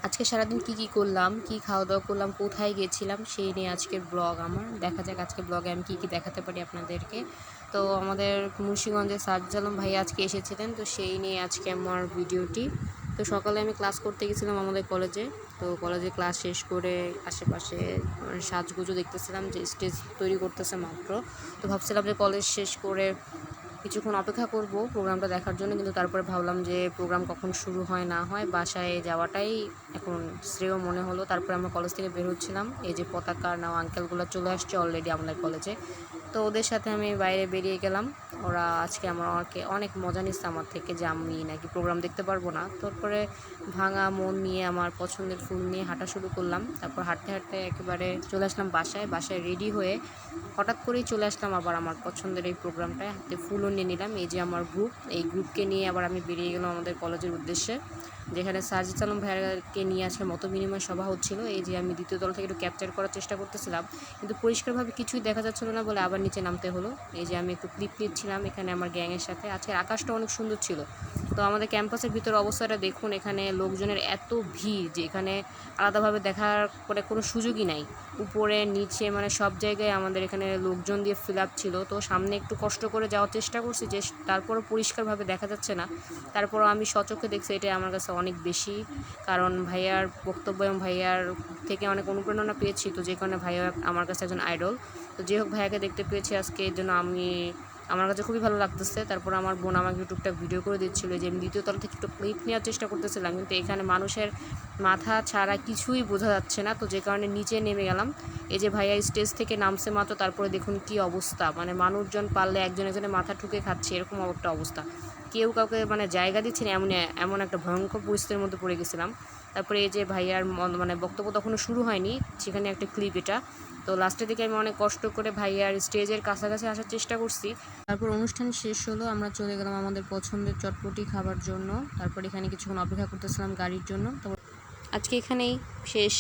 আজকে সারাদিন কি করলাম, কি খাওয়া-দাওয়া করলাম, কোথায় গেছিলাম সেই নিয়ে আজকের ব্লগ আমার। দেখা যাক আজকে ব্লগে আমি কি দেখাতে পারি আপনাদেরকে। তো আমাদের মুন্সিগঞ্জের সাজ্জাদ আলম ভাই আজকে এসেছিলেন, তো সেই নিয়ে আজকে আমার ভিডিওটি। তো সকালে আমি ক্লাস করতে গেছিলাম আমাদের কলেজে। তো কলেজে ক্লাস শেষ করে আশেপাশে সাজগুজও দেখতেছিলাম যে স্টেজ তৈরি করতেছে মাত্র। তো ভাবছিলাম যে কলেজ শেষ করে কিছুক্ষণ অপেক্ষা করব প্রোগ্রামটা দেখার জন্য, কিন্তু তারপরে ভাবলাম যে প্রোগ্রাম কখন শুরু হয় না হয় বাসায় যাওয়াটাই এখন শ্রেয় মনে হলো। তারপরে আমরা কলেজ থেকে বের হচ্ছিলাম, এই যে পতাকা নাও আঙ্কেলগুলো চলে আসছে অলরেডি আমাদের কলেজে। তো ওদের সাথে আমি বাইরে বেরিয়ে গেলাম। ওরা আজকে আমাকে অনেক মজা নিচ্ছে আমার থেকে যে আমি নাকি প্রোগ্রাম দেখতে পারবো না। তারপরে ভাঙা মন নিয়ে আমার পছন্দের ফুল নিয়ে হাঁটা শুরু করলাম। তারপর হাঁটতে হাঁটতে একেবারে চলে আসলাম বাসায় রেডি হয়ে হঠাৎ করেই চলে আসলাম আবার আমার পছন্দের এই প্রোগ্রামটায়। হাতে ফুলও নিয়ে নিলাম। এই যে আমার গ্রুপ, এই গ্রুপকে নিয়ে আবার আমি বেরিয়ে গেলাম আমাদের কলেজের উদ্দেশ্যে, যেখানে সাজিদ আলম ভাইয়াকে নিয়ে আজকে মত বিনিময় সভা হচ্ছিল। এই যে আমি দ্বিতীয় তল থেকে একটু ক্যাপচার করার চেষ্টা করতেছিলাম, কিন্তু পরিষ্কারভাবে কিছুই দেখা যাচ্ছিল না বলে আবার নিচে নামতে হলো। এই যে আমি একটু ক্লিপ নিচ্ছিলাম এখানে আমার গ্যাংয়ের সাথে। আজকে আকাশটা অনেক সুন্দর ছিল। তো আমাদের ক্যাম্পাসের ভিতর অবস্থাটা দেখুন, এখানে লোকজনের এত ভিড় যে এখানে আলাদাভাবে দেখার করে কোনো সুযোগই নাই। উপরে নিচে মানে সব জায়গায় আমাদের এখানে লোকজন দিয়ে ফিল আপ ছিল। তো সামনে একটু কষ্ট করে যাওয়ার চেষ্টা করছি, যে তারপরও পরিষ্কারভাবে দেখা যাচ্ছে না। তারপরও আমি স্বচক্ষে দেখছি, এটা আমার কাছে অনেক বেশি। কারণ ভাইয়ার বক্তব্য এবং ভাইয়ার থেকে অনেক অনুপ্রেরণা পেয়েছি, তো যে কারণে ভাইয়া আমার কাছে একজন আইডল। তো যে হোক ভাইয়াকে দেখতে পেয়েছি আজকে, এর জন্য আমার কাছে খুবই ভালো লাগতেছে। তারপর আমার বোন আমাকে টুকটাক ভিডিও করে দিচ্ছিলো, যে আমি দ্বিতীয় তলা থেকে একটু ক্লিপ নেওয়ার চেষ্টা করতেছিলাম, কিন্তু এখানে মানুষের মাথা ছাড়া কিছুই বোঝা যাচ্ছে না। তো যে কারণে নিচে নেমে গেলাম। এই যে ভাইয়া স্টেজ থেকে নামছে মাত্র, তারপরে দেখুন কি অবস্থা, মানে মানুষজন পারলে একজন একজনের মাথা ঠুকে খাচ্ছে, এরকম একটা অবস্থা। কেউ কাউকে মানে জায়গা দিচ্ছে না, এমন একটা ভয়ঙ্কর পরিস্থিতির মধ্যে পড়ে গেছিলাম। তারপরে এই যে ভাইয়ার মানে বক্তব্য তখনও শুরু হয়নি, সেখানে একটা ক্লিপ এটা। তো লাস্টের দিকে আমি অনেক কষ্ট করে ভাইয়ার স্টেজের কাছাকাছি আসার চেষ্টা করছি। তারপর অনুষ্ঠান শেষ হলো, আমরা চলে গেলাম আমাদের পছন্দের চটপটি খাবার জন্য। তারপর এখানে কিছুক্ষণ অপেক্ষা করতেছিলাম গাড়ির জন্য। তো আজকে এখানেই শেষ।